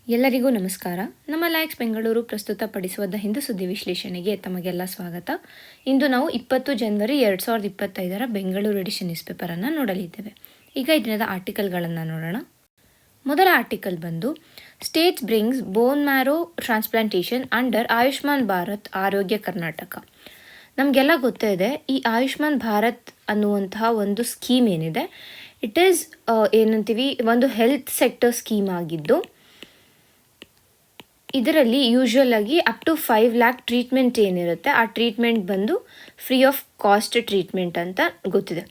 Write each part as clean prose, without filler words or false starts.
ಎಲ್ಲರಿಗೂ ನಮಸ್ಕಾರ. ನಮ್ಮ ಲೈಕ್ಸ್ ಬೆಂಗಳೂರು ಪ್ರಸ್ತುತಪಡಿಸುವ ದ ಹಿಂದೂ ಸುದ್ದಿ ವಿಶ್ಲೇಷಣೆಗೆ ತಮಗೆಲ್ಲ ಸ್ವಾಗತ. ಇಂದು ನಾವು 20 ಜನವರಿ 2025 ಬೆಂಗಳೂರು ಎಡಿಷನ್ ನ್ಯೂಸ್ ಪೇಪರನ್ನು ನೋಡಲಿದ್ದೇವೆ. ಈಗ ಈ ದಿನದ ಆರ್ಟಿಕಲ್ಗಳನ್ನು ನೋಡೋಣ. ಮೊದಲ ಆರ್ಟಿಕಲ್ ಬಂದು ಸ್ಟೇಟ್ಸ್ ಬ್ರಿಂಗ್ಸ್ ಬೋನ್ marrow transplantation under Ayushman Bharat Arogya Karnataka. ನಮಗೆಲ್ಲ ಗೊತ್ತಿದೆ, ಈ ಆಯುಷ್ಮಾನ್ ಭಾರತ್ ಅನ್ನುವಂತಹ ಒಂದು ಸ್ಕೀಮ್ ಏನಿದೆ, ಇಟ್ ಈಸ್ ಏನಂತೀವಿ ಒಂದು ಹೆಲ್ತ್ ಸೆಕ್ಟರ್ ಸ್ಕೀಮ್ ಆಗಿದ್ದು, ಇದರಲ್ಲಿ ಯೂಶ್ವಲ್ ಆಗಿ ಅಪ್ ಟು 5 lakh ಟ್ರೀಟ್ಮೆಂಟ್ ಏನಿರುತ್ತೆ, ಆ ಟ್ರೀಟ್ಮೆಂಟ್ ಬಂದು ಫ್ರೀ ಆಫ್ ಕಾಸ್ಟ್ ಟ್ರೀಟ್ಮೆಂಟ್ ಅಂತ ಗೊತ್ತಿದೆ.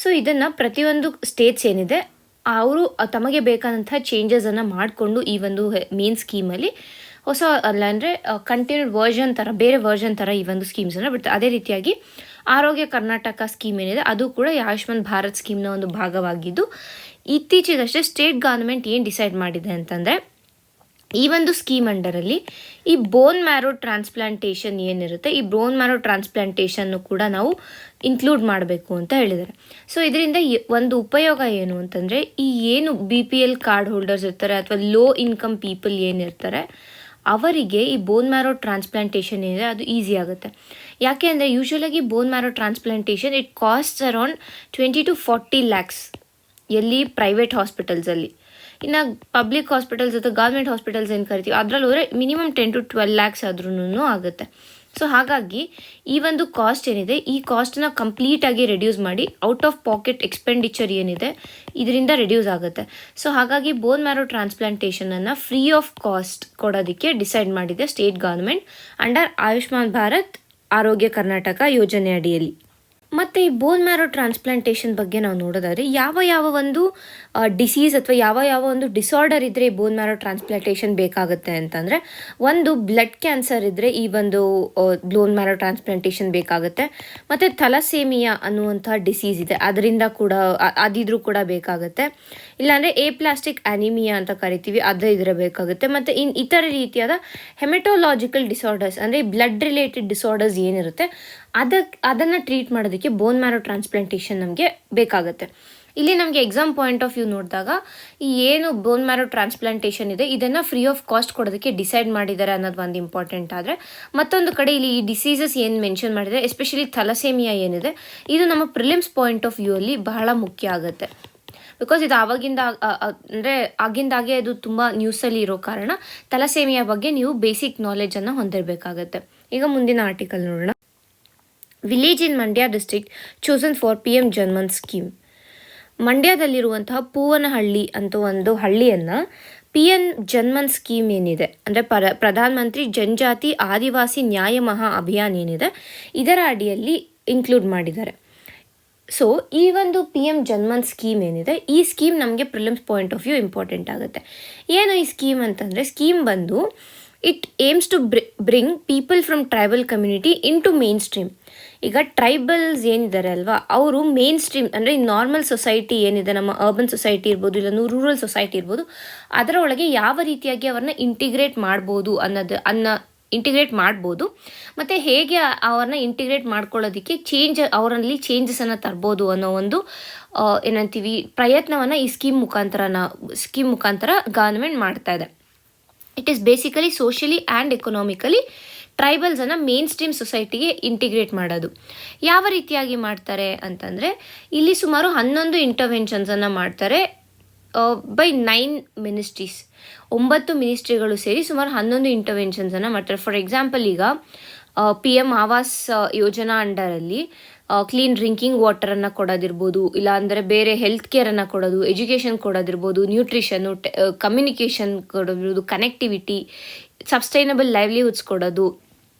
ಸೊ ಇದನ್ನು ಪ್ರತಿಯೊಂದು ಸ್ಟೇಟ್ಸ್ ಏನಿದೆ ಅವರು ತಮಗೆ ಬೇಕಾದಂತಹ ಚೇಂಜಸನ್ನು ಮಾಡಿಕೊಂಡು ಈ ಒಂದು ಮೇನ್ ಸ್ಕೀಮಲ್ಲಿ ಹೊಸ ಅಂದರೆ ಕಂಟಿನ್ಯೂಡ್ ವರ್ಷನ್ ಥರ, ಬೇರೆ ವರ್ಷನ್ ಥರ ಈ ಒಂದು ಸ್ಕೀಮ್ಸನ್ನು ಬಿಡ್ತಾರೆ. ಅದೇ ರೀತಿಯಾಗಿ ಆರೋಗ್ಯ ಕರ್ನಾಟಕ ಸ್ಕೀಮ್ ಏನಿದೆ ಅದು ಕೂಡ ಈ ಆಯುಷ್ಮಾನ್ ಭಾರತ್ ಸ್ಕೀಮ್ನ ಒಂದು ಭಾಗವಾಗಿದ್ದು, ಇತ್ತೀಚೆಗಷ್ಟೇ ಸ್ಟೇಟ್ ಗೌರ್ಮೆಂಟ್ ಏನು ಡಿಸೈಡ್ ಮಾಡಿದೆ ಅಂತಂದರೆ, ಈ ಒಂದು ಸ್ಕೀಮ್ ಅಂಡರಲ್ಲಿ ಈ ಬೋನ್ ಮ್ಯಾರೋ ಟ್ರಾನ್ಸ್ಪ್ಲಾಂಟೇಷನ್ ಏನಿರುತ್ತೆ, ಈ ಬೋನ್ ಮ್ಯಾರೋ ಟ್ರಾನ್ಸ್ಪ್ಲಾಂಟೇಷನ್ನು ಕೂಡ ನಾವು ಇನ್ಕ್ಲೂಡ್ ಮಾಡಬೇಕು ಅಂತ ಹೇಳಿದ್ದಾರೆ. ಸೊ ಇದರಿಂದ ಒಂದು ಉಪಯೋಗ ಏನು ಅಂತಂದರೆ, ಈ ಏನು BPL ಕಾರ್ಡ್ ಹೋಲ್ಡರ್ಸ್ ಇರ್ತಾರೆ ಅಥವಾ ಲೋ ಇನ್ಕಮ್ ಪೀಪಲ್ ಏನಿರ್ತಾರೆ ಅವರಿಗೆ ಈ ಬೋನ್ ಮ್ಯಾರೋ ಟ್ರಾನ್ಸ್ಪ್ಲಾಂಟೇಷನ್ ಏನಿದೆ ಅದು ಈಸಿ ಆಗುತ್ತೆ. ಯಾಕೆ ಅಂದರೆ ಯೂಶ್ವಲಾಗಿ bone marrow transplantation it costs around 20 to 40 lakhs ಎಲ್ಲಿ ಪ್ರೈವೇಟ್ ಹಾಸ್ಪಿಟಲ್ಸಲ್ಲಿ. ಇನ್ನು ಪಬ್ಲಿಕ್ ಹಾಸ್ಪಿಟಲ್ಸ್ ಅಥವಾ ಗೌರ್ಮೆಂಟ್ ಹಾಸ್ಪಿಟಲ್ಸ್ ಏನು ಕರಿತೀವಿ ಅದರಲ್ಲಿ ಹೋದರೆ ಮಿನಿಮಮ್ 10 to 12 lakhs ಆದ್ರೂ ಆಗುತ್ತೆ. ಸೊ ಹಾಗಾಗಿ ಈ ಒಂದು ಕಾಸ್ಟ್ ಏನಿದೆ, ಈ ಕಾಸ್ಟನ್ನ ಕಂಪ್ಲೀಟಾಗಿ ರೆಡ್ಯೂಸ್ ಮಾಡಿ ಔಟ್ ಆಫ್ ಪಾಕೆಟ್ ಎಕ್ಸ್ಪೆಂಡಿಚರ್ ಏನಿದೆ ಇದರಿಂದ ರೆಡ್ಯೂಸ್ ಆಗುತ್ತೆ. ಸೊ ಹಾಗಾಗಿ ಬೋನ್ ಮ್ಯಾರೋ ಟ್ರಾನ್ಸ್ಪ್ಲಾಂಟೇಷನನ್ನು ಫ್ರೀ ಆಫ್ ಕಾಸ್ಟ್ ಕೊಡೋದಕ್ಕೆ ಡಿಸೈಡ್ ಮಾಡಿದೆ state government under Ayushman Bharat Arogya Karnataka ಯೋಜನೆ ಅಡಿಯಲ್ಲಿ. ಮತ್ತು ಈ ಬೋನ್ ಮ್ಯಾರೋ ಟ್ರಾನ್ಸ್ಪ್ಲಾಂಟೇಷನ್ ಬಗ್ಗೆ ನಾವು ನೋಡೋದಾದರೆ ಯಾವ ಒಂದು ಡಿಸೀಸ್ ಅಥವಾ ಯಾವ ಒಂದು ಡಿಸಾರ್ಡರ್ ಇದ್ದರೆ ಈ ಬೋನ್ ಮ್ಯಾರೋ ಟ್ರಾನ್ಸ್ಪ್ಲಾಂಟೇಷನ್ ಬೇಕಾಗುತ್ತೆ ಅಂತಂದರೆ, ಒಂದು ಬ್ಲಡ್ ಕ್ಯಾನ್ಸರ್ ಇದ್ದರೆ ಈ ಒಂದು ಬೋನ್ ಮ್ಯಾರೋ ಟ್ರಾನ್ಸ್ಪ್ಲಾಂಟೇಷನ್ ಬೇಕಾಗುತ್ತೆ. ಮತ್ತು ಥಲಸೇಮಿಯಾ ಅನ್ನುವಂಥ ಡಿಸೀಸ್ ಇದೆ, ಅದರಿಂದ ಕೂಡ ಅದಿದ್ರೂ ಕೂಡ ಬೇಕಾಗುತ್ತೆ. ಇಲ್ಲಾಂದರೆ ಪ್ಲಾಸ್ಟಿಕ್ ಅನಿಮಿಯಾ ಅಂತ ಕರಿತೀವಿ, ಅದು ಇದ್ರೆ ಬೇಕಾಗುತ್ತೆ. ಮತ್ತು ಇತರ ರೀತಿಯಾದ ಹೆಮೆಟೋಲಾಜಿಕಲ್ ಡಿಸಾರ್ಡರ್ಸ್ ಅಂದರೆ ಬ್ಲಡ್ ರಿಲೇಟೆಡ್ ಡಿಸಾರ್ಡರ್ಸ್ ಏನಿರುತ್ತೆ ಅದನ್ನು ಟ್ರೀಟ್ ಮಾಡೋದಕ್ಕೆ ಬೋನ್ ಮ್ಯಾರೋ ಟ್ರಾನ್ಸ್ಪ್ಲಾಂಟೇಷನ್ ನಮಗೆ ಬೇಕಾಗುತ್ತೆ. ಇಲ್ಲಿ ನಮಗೆ ಎಕ್ಸಾಮ್ ಪಾಯಿಂಟ್ ಆಫ್ ವ್ಯೂ ನೋಡಿದಾಗ ಈ ಏನು ಬೋನ್ ಮ್ಯಾರೋ ಟ್ರಾನ್ಸ್ಪ್ಲಾಂಟೇಷನ್ ಇದೆ ಇದನ್ನು ಫ್ರೀ ಆಫ್ ಕಾಸ್ಟ್ ಕೊಡೋದಕ್ಕೆ ಡಿಸೈಡ್ ಮಾಡಿದ್ದಾರೆ ಅನ್ನೋದು ಒಂದು ಇಂಪಾರ್ಟೆಂಟ್. ಆದರೆ ಮತ್ತೊಂದು ಕಡೆ ಇಲ್ಲಿ ಈ ಡಿಸೀಸಸ್ ಏನು ಮೆನ್ಷನ್ ಮಾಡಿದರೆ, ಎಸ್ಪೆಷಲಿ ಥಲಸೇಮಿಯಾ ಏನಿದೆ ಇದು ನಮ್ಮ ಪ್ರಿಲಿಮ್ಸ್ ಪಾಯಿಂಟ್ ಆಫ್ ವ್ಯೂ ಅಲ್ಲಿ ಬಹಳ ಮುಖ್ಯ ಆಗುತ್ತೆ. ಬಿಕಾಸ್ ಇದು ಆಗಿಂದಾಗೆ ಅದು ತುಂಬ ನ್ಯೂಸಲ್ಲಿ ಇರೋ ಕಾರಣ ಥಲಸೇಮಿಯಾ ಬಗ್ಗೆ ನೀವು ಬೇಸಿಕ್ ನಾಲೆಜನ್ನು ಹೊಂದಿರಬೇಕಾಗತ್ತೆ. ಈಗ ಮುಂದಿನ ಆರ್ಟಿಕಲ್ ನೋಡೋಣ. Village in Mandya district chosen for PM Janman scheme. ಮಂಡ್ಯದಲ್ಲಿರುವಂತಹ ಪೂವನಹಳ್ಳಿ ಅಂತ ಒಂದು ಹಳ್ಳಿಯನ್ನು PM ಜನ್ಮನ್ ಸ್ಕೀಮ್ ಏನಿದೆ ಅಂದರೆ ಪ್ರಧಾನ ಮಂತ್ರಿ ಜನಜಾತಿ ಆದಿವಾಸಿ ನ್ಯಾಯ ಮಹಾ ಅಭಿಯಾನ್ ಏನಿದೆ ಇದರ ಅಡಿಯಲ್ಲಿ ಇನ್ಕ್ಲೂಡ್ ಮಾಡಿದ್ದಾರೆ. ಸೊ ಈ ಒಂದು PM ಜನ್ಮನ್ ಸ್ಕೀಮ್ ಏನಿದೆ, ಈ ಸ್ಕೀಮ್ ನಮಗೆ prelims point of view important ಆಗುತ್ತೆ. ಏನು ಈ ಸ್ಕೀಮ್ ಅಂತಂದರೆ, ಸ್ಕೀಮ್ ಬಂದು it aims to bring people from tribal community into mainstream. ಈಗ ಟ್ರೈಬಲ್ಸ್ ಏನಿದ್ದಾರೆ ಅಲ್ವಾ, ಅವರು ಮೇನ್ ಸ್ಟ್ರೀಮ್ ಅಂದರೆ ಈ ನಾರ್ಮಲ್ ಸೊಸೈಟಿ ಏನಿದೆ, ನಮ್ಮ ಅರ್ಬನ್ ಸೊಸೈಟಿ ಇರ್ಬೋದು ಇಲ್ಲ ರೂರಲ್ ಸೊಸೈಟಿ ಇರ್ಬೋದು, ಅದರ ಒಳಗೆ ಯಾವ ರೀತಿಯಾಗಿ ಅವ್ರನ್ನ ಇಂಟಿಗ್ರೇಟ್ ಮಾಡ್ಬೋದು ಇಂಟಿಗ್ರೇಟ್ ಮಾಡ್ಬೋದು ಮತ್ತು ಹೇಗೆ ಅವ್ರನ್ನ ಇಂಟಿಗ್ರೇಟ್ ಮಾಡ್ಕೊಳ್ಳೋದಕ್ಕೆ ಅವರಲ್ಲಿ ಚೇಂಜಸನ್ನು ತರ್ಬೋದು ಅನ್ನೋ ಒಂದು ಏನಂತೀವಿ ಪ್ರಯತ್ನವನ್ನು ಈ ಸ್ಕೀಮ್ ಮುಖಾಂತರ ಗವರ್ಮೆಂಟ್ ಮಾಡ್ತಾ ಇದೆ. It is basically socially and economically ಟ್ರೈಬಲ್ಸನ್ನು ಮೇನ್ ಸ್ಟ್ರೀಮ್ ಸೊಸೈಟಿಗೆ ಇಂಟಿಗ್ರೇಟ್ ಮಾಡೋದು. ಯಾವ ರೀತಿಯಾಗಿ ಮಾಡ್ತಾರೆ ಅಂತಂದರೆ, ಇಲ್ಲಿ ಸುಮಾರು 11 ಇಂಟರ್ವೆನ್ಷನ್ಸನ್ನು ಮಾಡ್ತಾರೆ ಬೈ 9 ಮಿನಿಸ್ಟ್ರೀಸ್. 9 ಮಿನಿಸ್ಟ್ರಿಗಳು ಸೇರಿ ಸುಮಾರು 11 ಇಂಟರ್ವೆನ್ಷನ್ಸನ್ನು ಮಾಡ್ತಾರೆ. ಫಾರ್ ಎಕ್ಸಾಂಪಲ್, ಈಗ PM Awas Yojana ಅಂಡರಲ್ಲಿ clean drinking ವಾಟರನ್ನು ಕೊಡೋದಿರ್ಬೋದು, ಇಲ್ಲಾಂದರೆ ಬೇರೆ ಹೆಲ್ತ್ ಕೇರನ್ನು ಕೊಡೋದು, ಎಜುಕೇಷನ್ ಕೊಡೋದಿರ್ಬೋದು, ನ್ಯೂಟ್ರಿಷನ್ನು, ಕಮ್ಯುನಿಕೇಷನ್ ಕೊಡೋದಿರ್ಬೋದು, ಕನೆಕ್ಟಿವಿಟಿ, ಸಸ್ಟೈನಬಲ್ ಲೈವ್ಲಿಹುಡ್ಸ್ ಕೊಡೋದು,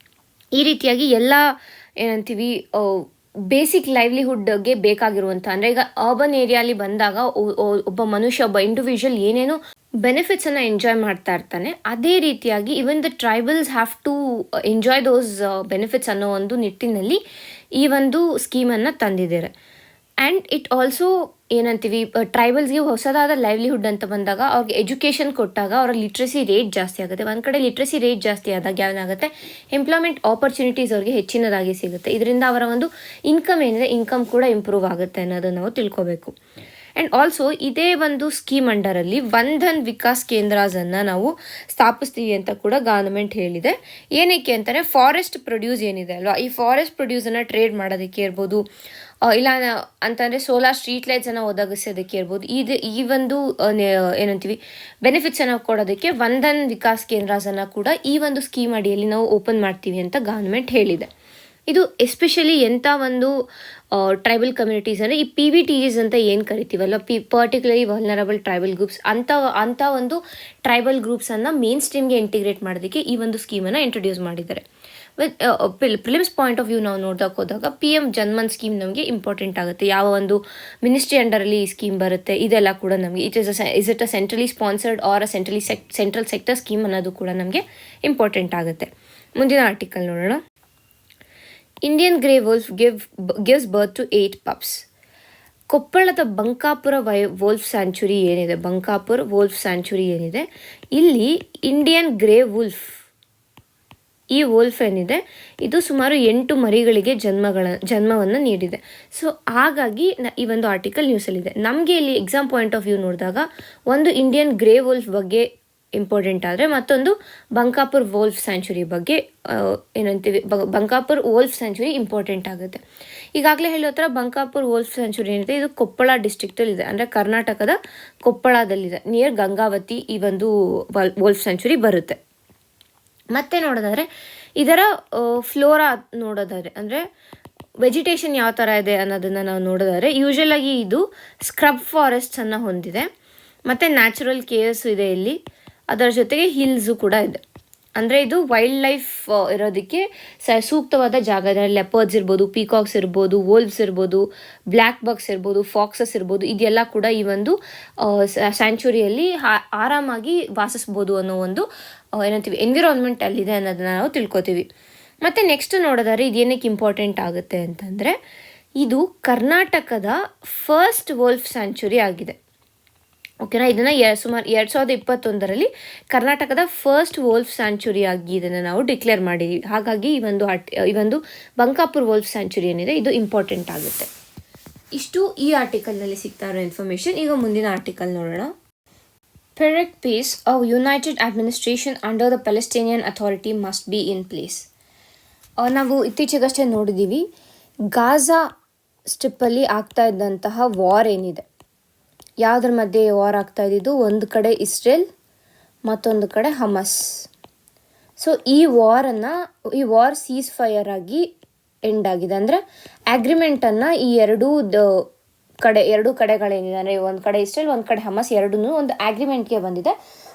ಈ ರೀತಿಯಾಗಿ ಎಲ್ಲ ಏನಂತೀವಿ ಬೇಸಿಕ್ ಲೈವ್ಲಿಹುಡ್ಗೆ ಬೇಕಾಗಿರುವಂಥ, ಅಂದರೆ ಈಗ ಅರ್ಬನ್ ಏರಿಯಾಲಿ ಬಂದಾಗ ಒಬ್ಬ ಮನುಷ್ಯ, ಒಬ್ಬ ಇಂಡಿವಿಜುವಲ್ ಏನೇನು ಬೆನಿಫಿಟ್ಸನ್ನು ಎಂಜಾಯ್ ಮಾಡ್ತಾ ಇರ್ತಾನೆ, ಅದೇ ರೀತಿಯಾಗಿ even the tribals have to enjoy those benefits ಅನ್ನೋ ಒಂದು ನಿಟ್ಟಿನಲ್ಲಿ ಈ ಒಂದು ಸ್ಕೀಮನ್ನು ತಂದಿದ್ದಾರೆ. ಆ್ಯಂಡ್ ಇಟ್ ಆಲ್ಸೋ ಏನಂತೀವಿ ಟ್ರೈಬಲ್ಸ್ಗೆ ಹೊಸದಾದ ಲೈವ್ಲಿಹುಡ್ ಅಂತ ಬಂದಾಗ ಅವ್ರಿಗೆ ಎಜುಕೇಷನ್ ಕೊಟ್ಟಾಗ ಅವರ ಲಿಟ್ರಸಿ ರೇಟ್ ಜಾಸ್ತಿ ಆಗುತ್ತೆ. ಒಂದು ಕಡೆ ಲಿಟ್ರಸಿ ರೇಟ್ ಜಾಸ್ತಿ ಆದಾಗ ಏನಾಗುತ್ತೆ, ಎಂಪ್ಲಾಯ್ಮೆಂಟ್ ಆಪರ್ಚುನಿಟೀಸ್ ಅವ್ರಿಗೆ ಹೆಚ್ಚಿನದಾಗಿ ಸಿಗುತ್ತೆ. ಇದರಿಂದ ಅವರ ಒಂದು ಇನ್ಕಮ್ ಏನಿದೆ, ಇನ್ಕಮ್ ಕೂಡ ಇಂಪ್ರೂವ್ ಆಗುತ್ತೆ ಅನ್ನೋದನ್ನು ನಾವು ತಿಳ್ಕೊಬೇಕು. ಆ್ಯಂಡ್ ಆಲ್ಸೋ ಇದೇ ಒಂದು ಸ್ಕೀಮ್ ಅಂಡರಲ್ಲಿ ವಂಧನ್ ವಿಕಾಸ್ ಕೇಂದ್ರಾಸನ್ನು ನಾವು ಸ್ಥಾಪಿಸ್ತೀವಿ ಅಂತ ಕೂಡ ಗವರ್ನಮೆಂಟ್ ಹೇಳಿದೆ. ಏನಕ್ಕೆ ಅಂತಂದರೆ ಫಾರೆಸ್ಟ್ ಪ್ರೊಡ್ಯೂಸ್ ಏನಿದೆ ಅಲ್ವಾ, ಈ ಫಾರೆಸ್ಟ್ ಪ್ರೊಡ್ಯೂಸನ್ನು ಟ್ರೇಡ್ ಮಾಡೋದಕ್ಕೆ ಇರ್ಬೋದು, ಇಲ್ಲ ಅಂತಂದರೆ ಸೋಲಾರ್ ಸ್ಟ್ರೀಟ್ ಲೈಟ್ಸನ್ನು ಒದಗಿಸೋದಕ್ಕೆ ಇರ್ಬೋದು, ಈ ಒಂದು ಏನಂತೀವಿ ಬೆನಿಫಿಟ್ಸನ್ನು ಕೊಡೋದಕ್ಕೆ ವಂಧನ್ ವಿಕಾಸ್ ಕೇಂದ್ರಾಸನ್ನು ಕೂಡ ಈ ಒಂದು ಸ್ಕೀಮ್ ಅಡಿಯಲ್ಲಿ ನಾವು ಓಪನ್ ಮಾಡ್ತೀವಿ ಅಂತ ಗವರ್ನಮೆಂಟ್ ಹೇಳಿದೆ. ಇದು ಎಸ್ಪೆಷಲಿ ಎಂಥ ಒಂದು ಟ್ರೈಬಲ್ ಕಮ್ಯುನಿಟೀಸ್ ಅಂದರೆ ಈ PVTs ಅಂತ ಏನು ಕರಿತೀವಲ್ಲ, ಪರ್ಟಿಕ್ಯುಲರ್ಲಿ ವಲ್ನರಬಲ್ ಟ್ರೈಬಲ್ ಗ್ರೂಪ್ಸ್ ಅಂಥ ಒಂದು ಟ್ರೈಬಲ್ ಗ್ರೂಪ್ಸನ್ನು ಮೇನ್ ಸ್ಟ್ರೀಮ್ಗೆ ಇಂಟಿಗ್ರೇಟ್ ಮಾಡೋದಕ್ಕೆ ಈ ಒಂದು ಸ್ಕೀಮನ್ನು ಇಂಟ್ರೊಡ್ಯೂಸ್ ಮಾಡಿದ್ದಾರೆ. With prelims point of view ನಾವು ನೋಡೋಕೆ ಹೋದಾಗ PM ಜನ್ಮನ್ ಸ್ಕೀಮ್ ನಮಗೆ ಇಂಪಾರ್ಟೆಂಟ್ ಆಗುತ್ತೆ. ಯಾವ ಒಂದು ಮಿನಿಸ್ಟ್ರಿ ಅಂಡರಲ್ಲಿ ಈ ಸ್ಕೀಮ್ ಬರುತ್ತೆ ಇದೆಲ್ಲ ಕೂಡ ನಮಗೆ is it a centrally sponsored or a central sector scheme ಅನ್ನೋದು ಕೂಡ ನಮಗೆ ಇಂಪಾರ್ಟೆಂಟ್ ಆಗುತ್ತೆ. ಮುಂದಿನ ಆರ್ಟಿಕಲ್ ನೋಡೋಣ. Indian grey wolf gives birth to 8 pups. ಕೊಪ್ಪಳದ ಬಂಕಾಪುರ ವೋಲ್ಫ್ ಸ್ಯಾಂಚುರಿ ಏನಿದೆ, ಬಂಕಾಪುರ್ ವೋಲ್ಫ್ ಸ್ಯಾಂಚುರಿ ಏನಿದೆ, ಇಲ್ಲಿ ಇಂಡಿಯನ್ ಗ್ರೇ ವೋಲ್ಫ್, ಈ ವೋಲ್ಫ್ ಏನಿದೆ ಇದು ಸುಮಾರು 8 ಮರಿಗಳಿಗೆ ಜನ್ಮವನ್ನು ನೀಡಿದೆ. ಸೊ ಹಾಗಾಗಿ ಈ ಒಂದು ಆರ್ಟಿಕಲ್ ನ್ಯೂಸಲ್ಲಿದೆ. ನಮಗೆ ಇಲ್ಲಿ ಎಕ್ಸಾಮ್ ಪಾಯಿಂಟ್ ಆಫ್ ವ್ಯೂ ನೋಡಿದಾಗ ಒಂದು ಇಂಡಿಯನ್ ಗ್ರೇ ವೋಲ್ಫ್ ಬಗ್ಗೆ ಇಂಪಾರ್ಟೆಂಟ್ ಆದರೆ ಮತ್ತೊಂದು ಬಂಕಾಪುರ್ ವೋಲ್ಫ್ ಸ್ಯಾಂಚುರಿ ಬಗ್ಗೆ ಏನಂತೀವಿ ಬಂಕಾಪುರ್ ವೋಲ್ಫ್ ಸ್ಯಾಂಚುರಿ ಇಂಪಾರ್ಟೆಂಟ್ ಆಗುತ್ತೆ. ಈಗಾಗಲೇ ಹೇಳೋ ಥರ ಬಂಕಾಪುರ್ ವೋಲ್ಫ್ ಸ್ಯಾಂಚುರಿ ಏನಿದೆ ಇದು ಕೊಪ್ಪಳ ಡಿಸ್ಟ್ರಿಕ್ಟಲ್ಲಿದೆ, ಅಂದರೆ ಕರ್ನಾಟಕದ ಕೊಪ್ಪಳದಲ್ಲಿದೆ, ನಿಯರ್ ಗಂಗಾವತಿ ಈ ಒಂದು ವೋಲ್ಫ್ ಸ್ಯಾಂಚುರಿ ಬರುತ್ತೆ. ಮತ್ತೆ ನೋಡೋದಾದರೆ ಇದರ ಫ್ಲೋರಾ ನೋಡೋದಾದರೆ ಅಂದರೆ ವೆಜಿಟೇಷನ್ ಯಾವ ಥರ ಇದೆ ಅನ್ನೋದನ್ನು ನಾವು ನೋಡೋದಾದರೆ ಯೂಶಲ್ ಆಗಿ ಇದು ಸ್ಕ್ರಬ್ ಫಾರೆಸ್ಟ್ಸನ್ನು ಹೊಂದಿದೆ, ಮತ್ತು ನ್ಯಾಚುರಲ್ ಕೇರ್ಸ್ ಇದೆ ಇಲ್ಲಿ, ಅದರ ಜೊತೆಗೆ ಹಿಲ್ಸು ಕೂಡ ಇದೆ. ಅಂದರೆ ಇದು ವೈಲ್ಡ್ ಲೈಫ್ ಇರೋದಕ್ಕೆ ಸೂಕ್ತವಾದ ಜಾಗ ಇದೆ. ಲೆಪರ್ಡ್ಸ್ ಇರ್ಬೋದು, ಪೀಕಾಕ್ಸ್ ಇರ್ಬೋದು, ವೋಲ್ವ್ಸ್ ಇರ್ಬೋದು, ಬ್ಲ್ಯಾಕ್ ಬಕ್ಸ್ ಇರ್ಬೋದು, ಫಾಕ್ಸಸ್ ಇರ್ಬೋದು, ಇದೆಲ್ಲ ಕೂಡ ಈ ಒಂದು ಸ್ಯಾಂಚುರಿಯಲ್ಲಿ ಆರಾಮಾಗಿ ವಾಸಿಸ್ಬೋದು ಅನ್ನೋ ಒಂದು ಏನಂತೀವಿ ಎನ್ವಿರಾನ್ಮೆಂಟ್ ಅಲ್ಲಿದೆ ಅನ್ನೋದನ್ನ ನಾವು ತಿಳ್ಕೊತೀವಿ. ಮತ್ತು ನೆಕ್ಸ್ಟ್ ನೋಡೋದಾದ್ರೆ ಇದೇನಕ್ಕೆ ಇಂಪಾರ್ಟೆಂಟ್ ಆಗುತ್ತೆ ಅಂತಂದರೆ ಇದು ಕರ್ನಾಟಕದ ಫಸ್ಟ್ ವೋಲ್ಫ್ ಸ್ಯಾಂಚುರಿ ಆಗಿದೆ. ಓಕೆನಾ, ಇದನ್ನು ಸುಮಾರು 2021ರಲ್ಲಿ ಕರ್ನಾಟಕದ ಫಸ್ಟ್ ವೋಲ್ಫ್ ಸ್ಯಾಂಚುರಿ ಆಗಿ ಇದನ್ನು ನಾವು ಡಿಕ್ಲೇರ್ ಮಾಡಿದ್ದೀವಿ. ಹಾಗಾಗಿ ಈ ಒಂದು ಬಂಕಾಪುರ್ ವೋಲ್ಫ್ ಸ್ಯಾಂಚುರಿ ಏನಿದೆ ಇದು ಇಂಪಾರ್ಟೆಂಟ್ ಆಗುತ್ತೆ. ಇಷ್ಟು ಈ ಆರ್ಟಿಕಲ್ನಲ್ಲಿ ಸಿಗ್ತಾ ಇರೋ ಇನ್ಫಾರ್ಮೇಷನ್. ಈಗ ಮುಂದಿನ ಆರ್ಟಿಕಲ್ ನೋಡೋಣ. ಪೆರೆಕ್ peace a united administration under the Palestinian authority must be in place. ನಾವು ಇತ್ತೀಚೆಗಷ್ಟೇ ನೋಡಿದ್ದೀವಿ ಗಾಜಾ ಸ್ಟ್ರಿಪ್ಪಲ್ಲಿ ಆಗ್ತಾ ಇದ್ದಂತಹ ವಾರ್ ಏನಿದೆ, ಯಾವುದ್ರ ಮಧ್ಯೆ ವಾರ್ ಆಗ್ತಾ ಇದ್ದಿದ್ದು, ಒಂದು ಕಡೆ ಇಸ್ರೇಲ್ ಮತ್ತೊಂದು ಕಡೆ ಹಮಸ್. ಸೊ ಈ ವಾರ್ ಸೀಸ್ ಫೈರ್ ಆಗಿ ಎಂಡ್ ಆಗಿದೆ. ಅಂದರೆ ಅಗ್ರಿಮೆಂಟನ್ನು ಈ ಎರಡು ಕಡೆಗಳೇನಿದೆ, ಅಂದರೆ ಒಂದು ಕಡೆ ಇಸ್ರೇಲ್ ಒಂದು ಕಡೆ ಹಮಸ್ ಎರಡೂ ಒಂದು ಅಗ್ರಿಮೆಂಟ್ಗೆ ಬಂದಿದೆ.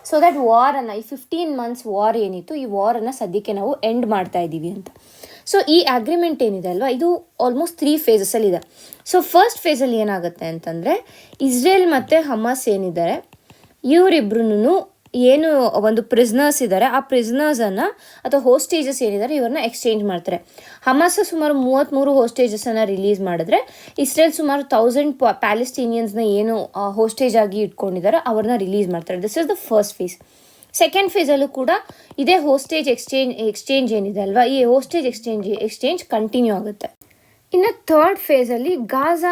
ಸೊ ದ್ಯಾಟ್ ವಾರನ್ನು ಈ 15 months ವಾರ್ ಏನಿತ್ತು ಈ ವಾರನ್ನು ಸದ್ಯಕ್ಕೆ ನಾವು ಎಂಡ್ ಮಾಡ್ತಾ ಇದ್ದೀವಿ ಅಂತ. ಸೊ ಈ ಅಗ್ರಿಮೆಂಟ್ ಏನಿದೆ ಅಲ್ವಾ ಇದು ಆಲ್ಮೋಸ್ಟ್ 3 phases ಸೊ ಫಸ್ಟ್ ಫೇಸಲ್ಲಿ ಏನಾಗುತ್ತೆ ಅಂತಂದರೆ ಇಸ್ರೇಲ್ ಮತ್ತು ಹಮಾಸ್ ಏನಿದ್ದಾರೆ ಇವರಿಬ್ರು ಏನು ಒಂದು ಪ್ರಿಸ್ನರ್ಸ್ ಇದ್ದಾರೆ ಆ ಪ್ರಿಸ್ನರ್ಸನ್ನು ಅಥವಾ ಹೋಸ್ಟೇಜಸ್ ಏನಿದ್ದಾರೆ ಇವ್ರನ್ನ ಎಕ್ಸ್ಚೇಂಜ್ ಮಾಡ್ತಾರೆ. ಹಮಾಸ್ ಸುಮಾರು 33 ಹೋಸ್ಟೇಜಸನ್ನು ರಿಲೀಸ್ ಮಾಡಿದ್ರೆ ಇಸ್ರೇಲ್ ಸುಮಾರು 1000 ಪ್ಯಾಲೆಸ್ಟೀನಿಯನ್ಸ್ನ ಏನು ಹೋಸ್ಟೇಜ್ ಆಗಿ ಇಟ್ಕೊಂಡಿದ್ದಾರೆ ಅವ್ರನ್ನ ರಿಲೀಸ್ ಮಾಡ್ತಾರೆ. This is the first phase. Second ಫೇಸಲ್ಲೂ ಕೂಡ ಇದೇ ಹೋಸ್ಟೇಜ್ ಎಕ್ಸ್ಚೇಂಜ್ ಏನಿದೆ ಅಲ್ವಾ ಈ ಹೋಸ್ಟೇಜ್ ಎಕ್ಸ್ಚೇಂಜ್ ಕಂಟಿನ್ಯೂ ಆಗುತ್ತೆ. ಇನ್ನು ಥರ್ಡ್ ಫೇಸಲ್ಲಿ ಗಾಜಾ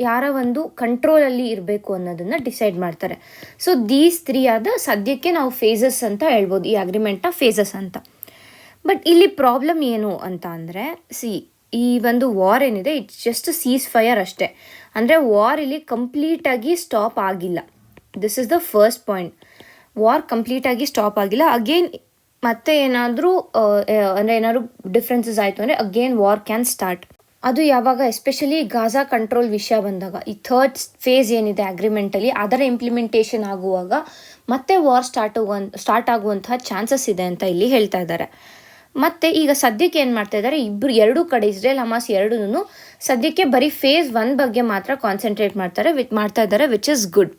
ಯಾರ ಒಂದು ಕಂಟ್ರೋಲಲ್ಲಿ ಇರಬೇಕು ಅನ್ನೋದನ್ನು ಡಿಸೈಡ್ ಮಾಡ್ತಾರೆ. ಸೊ ದೀಸ್ 3 ಸದ್ಯಕ್ಕೆ ನಾವು ಫೇಸಸ್ ಅಂತ ಹೇಳ್ಬೋದು, ಈ ಅಗ್ರಿಮೆಂಟ್ನ ಫೇಸಸ್ ಅಂತ. ಬಟ್ ಇಲ್ಲಿ ಪ್ರಾಬ್ಲಮ್ ಏನು ಅಂತ ಅಂದರೆ ಈ ಒಂದು ವಾರ್ ಏನಿದೆ ಇಟ್ಸ್ ಜಸ್ಟ್ ಸೀಸ್ ಫೈರ್ ಅಷ್ಟೇ. ಅಂದರೆ ವಾರ್ ಇಲ್ಲಿ ಕಂಪ್ಲೀಟಾಗಿ ಸ್ಟಾಪ್ ಆಗಿಲ್ಲ. This is the first point. War ಕಂಪ್ಲೀಟಾಗಿ ಸ್ಟಾಪ್ ಆಗಿಲ್ಲ. ಅಗೇನ್ ಮತ್ತೆ ಏನಾದರೂ ಅಂದರೆ ಏನಾದರೂ ಡಿಫ್ರೆನ್ಸಸ್ ಆಯಿತು ಅಂದರೆ ಅಗೇನ್ ವಾರ್ ಕ್ಯಾನ್ ಸ್ಟಾರ್ಟ್. ಅದು ಯಾವಾಗ ಎಸ್ಪೆಷಲಿ ಗಾಜಾ ಕಂಟ್ರೋಲ್ ವಿಷಯ ಬಂದಾಗ ಈ ಥರ್ಡ್ ಫೇಸ್ ಏನಿದೆ ಅಗ್ರಿಮೆಂಟಲ್ಲಿ ಅದರ ಇಂಪ್ಲಿಮೆಂಟೇಷನ್ ಆಗುವಾಗ ಮತ್ತೆ ವಾರ್ ಸ್ಟಾರ್ಟ್ ಆಗುವಂತಹ ಚಾನ್ಸಸ್ ಇದೆ ಅಂತ ಇಲ್ಲಿ ಹೇಳ್ತಾ ಇದ್ದಾರೆ. ಮತ್ತು ಈಗ ಸದ್ಯಕ್ಕೆ ಏನು ಮಾಡ್ತಾ ಇದ್ದಾರೆ ಎರಡೂ ಕಡೆ ಇಸ್ರೇಲ್ ಹಮಾಸ್ ಎರಡೂ ಸದ್ಯಕ್ಕೆ ಬರೀ ಫೇಸ್ 1 ಬಗ್ಗೆ ಮಾತ್ರ ಕಾನ್ಸಂಟ್ರೇಟ್ ಮಾಡ್ತಾ ಇದ್ದಾರೆ which is good.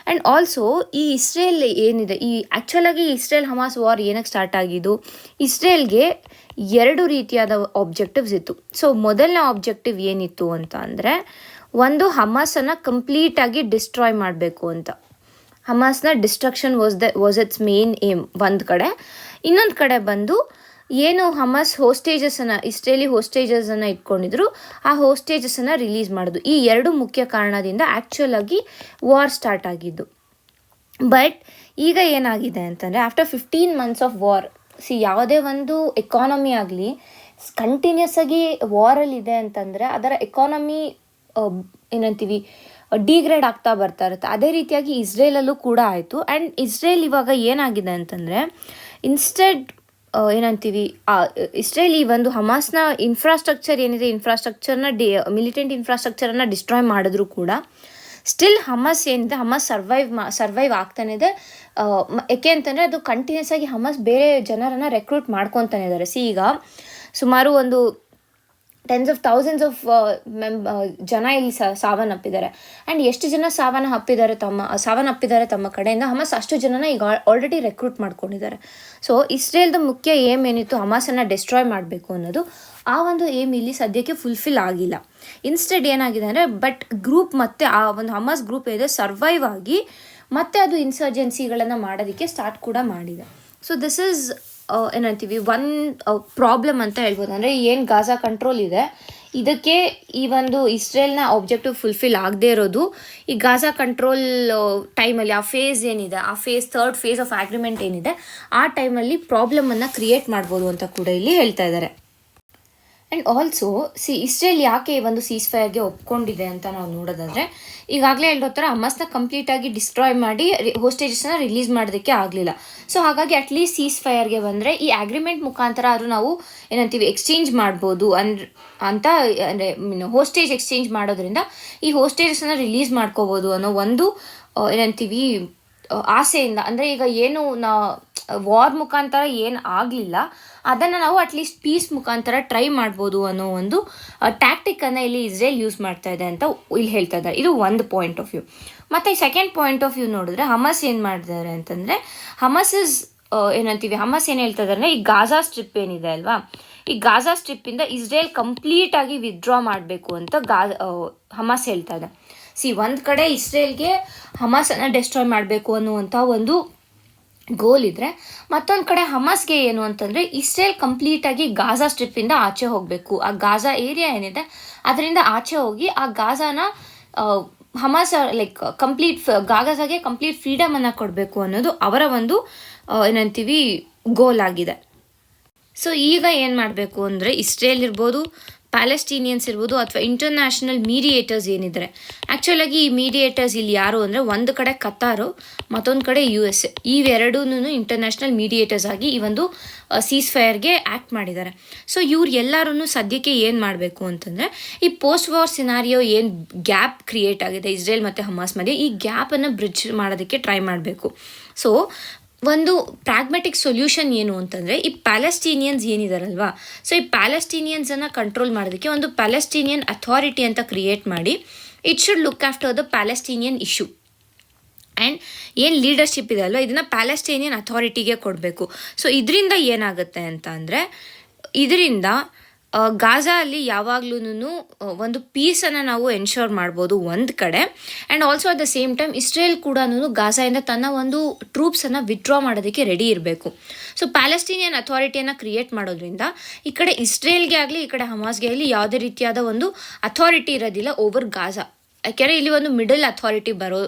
And also ಈ ಇಸ್ರೇಲ್ ಏನಿದೆ ಆ್ಯಕ್ಚುಲಾಗಿ ಇಸ್ರೇಲ್ ಹಮಾಸ್ ವಾರ್ ಏನಕ್ಕೆ ಸ್ಟಾರ್ಟ್ ಆಗಿದ್ದು, ಇಸ್ರೇಲ್ಗೆ 2 ರೀತಿಯಾದ ಆಬ್ಜೆಕ್ಟಿವ್ಸ್ ಇತ್ತು. ಸೊ ಮೊದಲನೇ ಆಬ್ಜೆಕ್ಟಿವ್ ಏನಿತ್ತು ಅಂತ ಅಂದರೆ ಒಂದು ಹಮಾಸನ್ನು ಕಂಪ್ಲೀಟಾಗಿ ಡಿಸ್ಟ್ರಾಯ್ ಮಾಡಬೇಕು ಅಂತ. ಹಮಾಸ್ನ destruction was its main aim ಒಂದು ಕಡೆ. ಇನ್ನೊಂದು ಕಡೆ ಬಂದು ಏನು ಹಮಾಸ್ ಇಸ್ರೇಲಿ ಹೋಸ್ಟೇಜಸನ್ನು ಇಟ್ಕೊಂಡಿದ್ರು, ಆ ಹೋಸ್ಟೇಜಸನ್ನು ರಿಲೀಸ್ ಮಾಡೋದು. ಈ ಎರಡು ಮುಖ್ಯ ಕಾರಣದಿಂದ ಆ್ಯಕ್ಚುಲ್ ಆಗಿ ವಾರ್ ಸ್ಟಾರ್ಟ್ ಆಗಿದ್ದು. ಬಟ್ ಈಗ ಏನಾಗಿದೆ ಅಂತಂದರೆ ಆಫ್ಟರ್ 15 months ಆಫ್ ವಾರ್, ಯಾವುದೇ ಒಂದು ಎಕಾನಮಿ ಆಗಲಿ ಕಂಟಿನ್ಯೂಸ್ ಆಗಿ ವಾರಲ್ಲಿದೆ ಅಂತಂದರೆ ಅದರ ಎಕಾನಮಿ ಏನಂತೀವಿ ಡಿಗ್ರೇಡ್ ಆಗ್ತಾ ಬರ್ತಾ ಇರುತ್ತೆ. ಅದೇ ರೀತಿಯಾಗಿ ಇಸ್ರೇಲಲ್ಲೂ ಕೂಡ ಆಯಿತು. ಆ್ಯಂಡ್ ಇಸ್ರೇಲ್ ಇವಾಗ ಏನಾಗಿದೆ ಅಂತಂದರೆ ಇನ್ಸ್ಟೆಡ್ ಏನಂತೀವಿ ಇಸ್ರೇಲ್ ಈ ಒಂದು ಹಮಾಸ್ನ ಇನ್ಫ್ರಾಸ್ಟ್ರಕ್ಚರ್ ಏನಿದೆ, ಮಿಲಿಟೆಂಟ್ ಇನ್ಫ್ರಾಸ್ಟ್ರಕ್ಚರನ್ನು ಡಿಸ್ಟ್ರಾಯ್ ಮಾಡಿದ್ರು ಕೂಡ ಸ್ಟಿಲ್ ಹಮಾಸ್ ಏನಿದೆ, ಹಮಾಸ್ ಸರ್ವೈವ್ ಆಗ್ತಾನೆ ಇದೆ. ಯಾಕೆ ಅಂತಂದರೆ ಅದು ಕಂಟಿನ್ಯೂಸ್ ಆಗಿ ಹಮಾಸ್ ಬೇರೆ ಜನರನ್ನು ರೆಕ್ರೂಟ್ ಮಾಡ್ಕೊತಾನೆ ಇದ್ದಾರೆ. ಈಗ ಸುಮಾರು ಒಂದು ಟೆನ್ಸ್ ಆಫ್ ಥೌಸಂಡ್ಸ್ ಆಫ್ ಜನ ಇಲ್ಲಿ ಸಾವನ್ನಪ್ಪಿದ್ದಾರೆ. ಆ್ಯಂಡ್ ಎಷ್ಟು ಜನ ಸಾವನ್ನಪ್ಪಿದ್ದಾರೆ ತಮ್ಮ ಕಡೆಯಿಂದ, ಹಮಾಸ್ ಅಷ್ಟು ಜನನ ಈಗ ಆಲ್ರೆಡಿ ರೆಕ್ರೂಟ್ ಮಾಡ್ಕೊಂಡಿದ್ದಾರೆ. ಸೊ ಇಸ್ರೇಲ್ದ ಮುಖ್ಯ ಏಮ್ ಏನಿತ್ತು, ಹಮಾಸನ್ನು ಡೆಸ್ಟ್ರಾಯ್ ಮಾಡಬೇಕು ಅನ್ನೋದು, ಆ ಒಂದು ಏಮ್ ಇಲ್ಲಿ ಸದ್ಯಕ್ಕೆ ಫುಲ್ಫಿಲ್ ಆಗಿಲ್ಲ. ಇನ್ಸ್ಟೆಡ್ ಏನಾಗಿದೆ ಅಂದರೆ ಗ್ರೂಪ್ ಮತ್ತೆ ಆ ಒಂದು ಹಮಾಸ್ ಗ್ರೂಪ್ ಏನಿದೆ ಸರ್ವೈವ್ ಆಗಿ ಮತ್ತೆ ಅದು ಇನ್ಸರ್ಜೆನ್ಸಿಗಳನ್ನು ಮಾಡೋದಕ್ಕೆ ಸ್ಟಾರ್ಟ್ ಕೂಡ ಮಾಡಿದೆ. ಸೊ ದಿಸ್ ಈಸ್ ಏನಂತೀವಿ ಪ್ರಾಬ್ಲಮ್ ಅಂತ ಹೇಳ್ಬೋದು. ಅಂದರೆ ಏನು ಗಾಜಾ ಕಂಟ್ರೋಲ್ ಇದೆ, ಇದಕ್ಕೆ ಈ ಒಂದು ಇಸ್ರೇಲ್ನ ಆಬ್ಜೆಕ್ಟಿವ್ ಫುಲ್ಫಿಲ್ ಆಗದೇ ಇರೋದು ಈ ಗಾಜಾ ಕಂಟ್ರೋಲ್ ಟೈಮಲ್ಲಿ ಆ ಫೇಸ್ ಏನಿದೆ, ಥರ್ಡ್ ಫೇಸ್ ಆಫ್ ಅಗ್ರಿಮೆಂಟ್ ಏನಿದೆ, ಆ ಟೈಮಲ್ಲಿ ಪ್ರಾಬ್ಲಮನ್ನು ಕ್ರಿಯೇಟ್ ಮಾಡ್ಬೋದು ಅಂತ ಕೂಡ ಇಲ್ಲಿ ಹೇಳ್ತಾ ಇದ್ದಾರೆ. ಆ್ಯಂಡ್ ಆಲ್ಸೋ ಇಸ್ರೇಲ್ ಯಾಕೆ ಈ ಒಂದು ಸೀಸ್ ಫೈರ್ಗೆ ಒಪ್ಕೊಂಡಿದೆ ಅಂತ ನಾವು ನೋಡೋದಾದರೆ, ಈಗಾಗಲೇ ಹೇಳಿರೋ ಥರ ಹಮಾಸ್ನ ಕಂಪ್ಲೀಟಾಗಿ ಡಿಸ್ಟ್ರಾಯ್ ಮಾಡಿ ಹೋಸ್ಟೇಜಸ್ನ ರಿಲೀಸ್ ಮಾಡೋದಕ್ಕೆ ಆಗಲಿಲ್ಲ. ಸೊ ಹಾಗಾಗಿ ಅಟ್ಲೀಸ್ಟ್ ಸೀಸ್ ಫೈರ್ಗೆ ಬಂದರೆ ಈ ಅಗ್ರಿಮೆಂಟ್ ಮುಖಾಂತರ ಆದರೂ ನಾವು ಏನಂತೀವಿ ಎಕ್ಸ್ಚೇಂಜ್ ಮಾಡ್ಬೋದು ಅಂತ ಅಂದರೆ ಹೋಸ್ಟೇಜ್ ಎಕ್ಸ್ಚೇಂಜ್ ಮಾಡೋದ್ರಿಂದ ಈ ಹೋಸ್ಟೇಜಸ್ನ ರಿಲೀಸ್ ಮಾಡ್ಕೋಬೋದು ಅನ್ನೋ ಒಂದು ಏನಂತೀವಿ ಆಸೆಯಿಂದ. ಅಂದರೆ ಈಗ ಏನು ವಾರ್ ಮುಖಾಂತರ ಏನು ಆಗಲಿಲ್ಲ, ಅದನ್ನು ನಾವು ಅಟ್ಲೀಸ್ಟ್ ಪೀಸ್ ಮುಖಾಂತರ ಟ್ರೈ ಮಾಡ್ಬೋದು ಅನ್ನೋ ಒಂದು ಟ್ಯಾಕ್ಟಿಕನ್ನು ಇಲ್ಲಿ ಇಸ್ರೇಲ್ ಯೂಸ್ ಮಾಡ್ತಾ ಇದೆ ಅಂತ ಇಲ್ಲಿ ಹೇಳ್ತಾ ಇದ್ದಾರೆ. ಇದು ಒಂದು ಪಾಯಿಂಟ್ ಆಫ್ ವ್ಯೂ. ಮತ್ತು ಸೆಕೆಂಡ್ ಪಾಯಿಂಟ್ ಆಫ್ ವ್ಯೂ ನೋಡಿದ್ರೆ ಹಮಾಸ್ ಏನು ಮಾಡಿದ್ದಾರೆ ಅಂತಂದರೆ, ಹಮಾಸ್ ಏನು ಹೇಳ್ತಾ ಇದ್ದಾರೆ ಅಂದರೆ, ಈ ಗಾಜಾ ಸ್ಟ್ರಿಪ್ ಏನಿದೆ ಅಲ್ವಾ, ಈ ಗಾಜಾ ಸ್ಟ್ರಿಪ್ಪಿಂದ ಇಸ್ರೇಲ್ ಕಂಪ್ಲೀಟಾಗಿ ವಿತ್ಡ್ರಾ ಮಾಡಬೇಕು ಅಂತ ಹಮಾಸ್ ಹೇಳ್ತಾ ಇದೆ. ಒಂದು ಕಡೆ ಇಸ್ರೇಲ್ಗೆ ಹಮಾಸನ್ನು ಡೆಸ್ಟ್ರಾಯ್ ಮಾಡಬೇಕು ಅನ್ನುವಂಥ ಒಂದು ಗೋಲ್ ಇದ್ದರೆ, ಮತ್ತೊಂದು ಕಡೆ ಹಮಾಸ್ಗೆ ಏನು ಅಂತಂದರೆ ಇಸ್ರೇಲ್ ಕಂಪ್ಲೀಟಾಗಿ ಗಾಜಾ ಸ್ಟ್ರಿಪ್ಪಿಂದ ಆಚೆ ಹೋಗಬೇಕು. ಆ ಗಾಜಾ ಏರಿಯಾ ಏನಿದೆ ಅದರಿಂದ ಆಚೆ ಹೋಗಿ ಆ ಗಾಜಾನ ಹಮಾಸ್ ಗಾಜಾಗೆ ಕಂಪ್ಲೀಟ್ ಫ್ರೀಡಮನ್ನು ಕೊಡಬೇಕು ಅನ್ನೋದು ಅವರ ಒಂದು ಏನಂತೀವಿ ಗೋಲ್ ಆಗಿದೆ. ಸೊ ಈಗ ಏನು ಮಾಡಬೇಕು ಅಂದರೆ ಇಸ್ರೇಲ್ ಇರ್ಬೋದು, ಪ್ಯಾಲೆಸ್ಟೀನಿಯನ್ಸ್ ಇರ್ಬೋದು, ಅಥವಾ ಇಂಟರ್ನ್ಯಾಷನಲ್ ಮೀಡಿಯೇಟರ್ಸ್ ಏನಿದ್ದಾರೆ, ಆ್ಯಕ್ಚುಲಾಗಿ ಈ ಮೀಡಿಯೇಟರ್ಸ್ ಇಲ್ಲಿ ಯಾರು ಅಂದರೆ ಒಂದು ಕಡೆ ಕತಾರು, ಮತ್ತೊಂದು ಕಡೆ USA, ಇವೆರಡೂ ಇಂಟರ್ನ್ಯಾಷನಲ್ ಮೀಡಿಯೇಟರ್ಸ್ ಆಗಿ ಈ ಒಂದು ಸೀಸ್ ಫೈರ್ಗೆ ಆ್ಯಕ್ಟ್ ಮಾಡಿದ್ದಾರೆ. ಸೊ ಇವ್ರು ಎಲ್ಲರೂ ಸದ್ಯಕ್ಕೆ ಏನು ಮಾಡಬೇಕು ಅಂತಂದರೆ, ಈ ಪೋಸ್ಟ್ ವಾರ್ ಸಿನಾರಿಯೋ ಏನು ಗ್ಯಾಪ್ ಕ್ರಿಯೇಟ್ ಆಗಿದೆ ಇಸ್ರೇಲ್ ಮತ್ತು ಹಮಾಸ್ ಮಧ್ಯೆ, ಈ ಗ್ಯಾಪನ್ನು ಬ್ರಿಡ್ಜ್ ಮಾಡೋದಕ್ಕೆ ಟ್ರೈ ಮಾಡಬೇಕು. ಸೊ ಒಂದು ಪ್ರಾಗ್ಮೆಟಿಕ್ ಸೊಲ್ಯೂಷನ್ ಏನು ಅಂತಂದರೆ, ಈ ಪ್ಯಾಲೆಸ್ಟೀನಿಯನ್ಸ್ ಏನಿದಾರಲ್ವಾ, ಸೊ ಈ ಪ್ಯಾಲೆಸ್ಟೀನಿಯನ್ಸನ್ನು ಕಂಟ್ರೋಲ್ ಮಾಡೋದಕ್ಕೆ ಒಂದು ಪ್ಯಾಲೆಸ್ಟೀನಿಯನ್ ಅಥಾರಿಟಿ ಅಂತ ಕ್ರಿಯೇಟ್ ಮಾಡಿ, it should look after the Palestinian issue. And ಏನು ಲೀಡರ್ಶಿಪ್ ಇದೆ ಅಲ್ವಾ, ಇದನ್ನು ಪ್ಯಾಲೆಸ್ಟೀನಿಯನ್ ಅಥಾರಿಟಿಗೆ ಕೊಡಬೇಕು. ಸೊ ಇದರಿಂದ ಏನಾಗುತ್ತೆ ಅಂತ ಅಂದರೆ, ಇದರಿಂದ ಗಾಜಾ ಅಲ್ಲಿ ಯಾವಾಗ್ಲೂ ಒಂದು ಪೀಸನ್ನು ನಾವು ಎನ್ಶೋರ್ ಮಾಡ್ಬೋದು ಒಂದು ಕಡೆ. And also at the same time Israel ಕೂಡ ಗಾಜಾಯಿಂದ ತನ್ನ ಒಂದು ಟ್ರೂಪ್ಸನ್ನು ವಿತ್ಡ್ರಾ ಮಾಡೋದಕ್ಕೆ ರೆಡಿ ಇರಬೇಕು. ಸೊ ಪ್ಯಾಲೆಸ್ಟೀನಿಯನ್ ಅಥಾರಿಟಿಯನ್ನು ಕ್ರಿಯೇಟ್ ಮಾಡೋದ್ರಿಂದ ಈ ಕಡೆ ಇಸ್ರೇಲ್ಗೆ ಆಗಲಿ ಈ ಕಡೆ ಹಮಾಸ್ಗೆ ಆಗಲಿ ಯಾವುದೇ ರೀತಿಯಾದ ಒಂದು ಅಥಾರಿಟಿ ಇರೋದಿಲ್ಲ ಓವರ್ ಗಾಜಾ. ಯಾಕೆಂದರೆ ಇಲ್ಲಿ ಒಂದು ಮಿಡಲ್ ಅಥಾರಿಟಿ